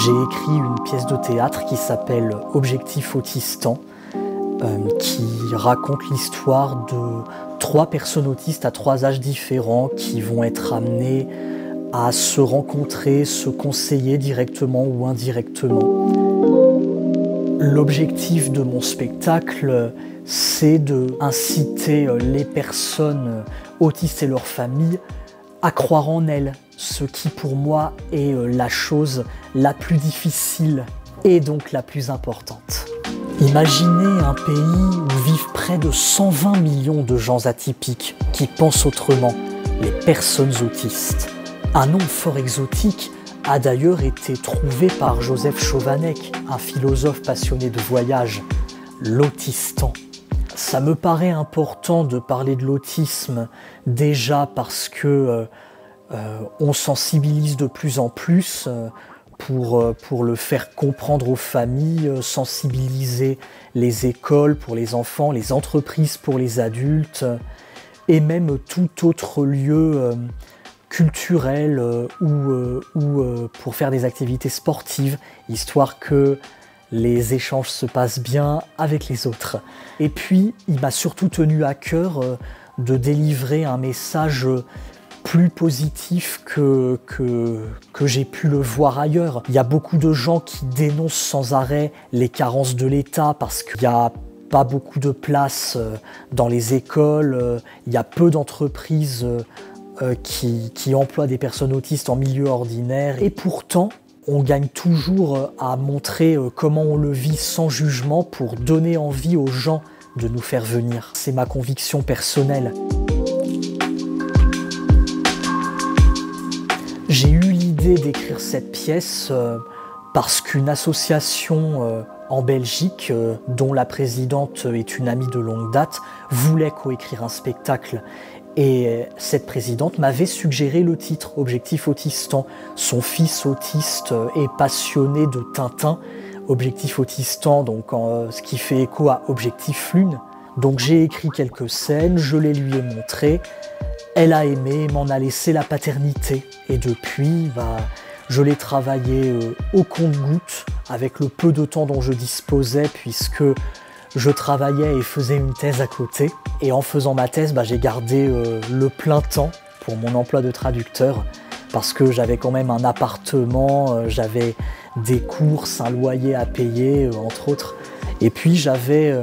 J'ai écrit une pièce de théâtre qui s'appelle Objectif Autistan, qui raconte l'histoire de 3 personnes autistes à 3 âges différents qui vont être amenées à se rencontrer, se conseiller directement ou indirectement. L'objectif de mon spectacle, c'est d'inciter les personnes autistes et leurs familles à croire en elles, ce qui pour moi est la chose la plus difficile et donc la plus importante. Imaginez un pays où vivent près de 120 millions de gens atypiques qui pensent autrement, les personnes autistes. Un nom fort exotique a d'ailleurs été trouvé par Joseph Chovanec, un philosophe passionné de voyage, l'autistan. Ça me paraît important de parler de l'autisme déjà parce que on sensibilise de plus en plus pour le faire comprendre aux familles, sensibiliser les écoles pour les enfants, les entreprises pour les adultes et même tout autre lieu culturel ou pour faire des activités sportives, histoire que les échanges se passent bien avec les autres. Et puis, il m'a surtout tenu à cœur de délivrer un message plus positif que j'ai pu le voir ailleurs. Il y a beaucoup de gens qui dénoncent sans arrêt les carences de l'État parce qu'il n'y a pas beaucoup de place dans les écoles, il y a peu d'entreprises qui emploient des personnes autistes en milieu ordinaire. Et pourtant, on gagne toujours à montrer comment on le vit sans jugement pour donner envie aux gens de nous faire venir. C'est ma conviction personnelle. J'ai eu l'idée d'écrire cette pièce parce qu'une association en Belgique, dont la présidente est une amie de longue date, voulait coécrire un spectacle. Et cette présidente m'avait suggéré le titre, Objectif Autistan. Son fils autiste est passionné de Tintin, Objectif Autistan, donc ce qui fait écho à Objectif Lune. Donc j'ai écrit quelques scènes, je les lui ai montrées. Elle a aimé et m'en a laissé la paternité. Et depuis, je l'ai travaillé au compte-gouttes, avec le peu de temps dont je disposais, puisque je travaillais et faisais une thèse à côté. Et en faisant ma thèse, j'ai gardé le plein temps pour mon emploi de traducteur, parce que j'avais quand même un appartement, j'avais des courses, un loyer à payer, entre autres. Et puis j'avais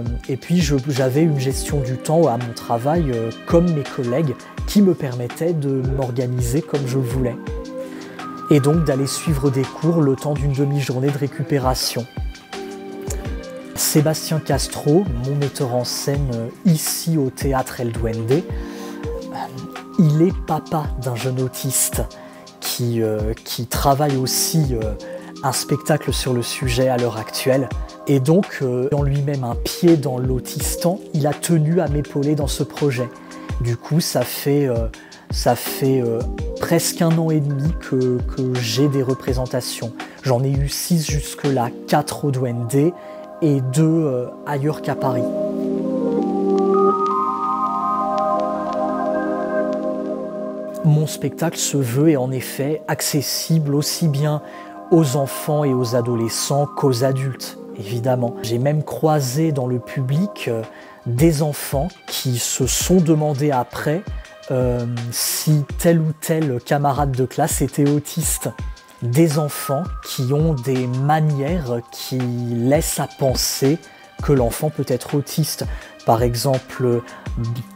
une gestion du temps à mon travail, comme mes collègues, qui me permettait de m'organiser comme je le voulais. Et donc d'aller suivre des cours le temps d'une demi-journée de récupération. Sébastien Castro, mon metteur en scène ici au théâtre El Duende, il est papa d'un jeune autiste qui travaille aussi un spectacle sur le sujet à l'heure actuelle. Et donc, en lui-même un pied dans l'autistan, il a tenu à m'épauler dans ce projet. Du coup, ça fait presque 1 an et demi que j'ai des représentations. J'en ai eu 6 jusque-là, 4 au Duende et 2 ailleurs qu'à Paris. Mon spectacle se veut et en effet accessible aussi bien aux enfants et aux adolescents qu'aux adultes, évidemment. J'ai même croisé dans le public des enfants qui se sont demandé après si tel ou tel camarade de classe était autiste. Des enfants qui ont des manières qui laissent à penser que l'enfant peut être autiste. Par exemple,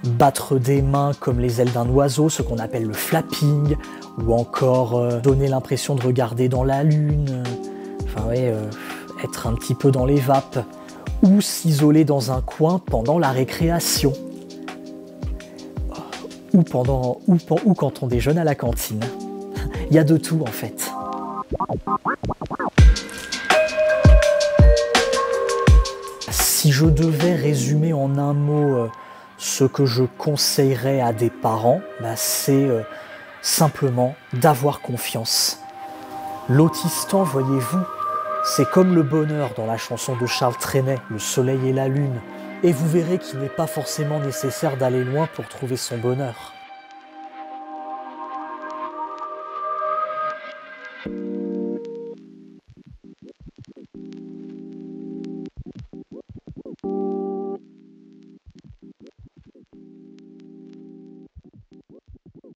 battre des mains comme les ailes d'un oiseau, ce qu'on appelle le flapping, ou encore donner l'impression de regarder dans la lune, être un petit peu dans les vapes, ou s'isoler dans un coin pendant la récréation, ou quand on déjeune à la cantine. Il y a de tout en fait. Si je devais résumer en un mot ce que je conseillerais à des parents, c'est simplement d'avoir confiance. L'autistan, voyez-vous, c'est comme le bonheur dans la chanson de Charles Trenet, Le soleil et la lune. Et vous verrez qu'il n'est pas forcément nécessaire d'aller loin pour trouver son bonheur.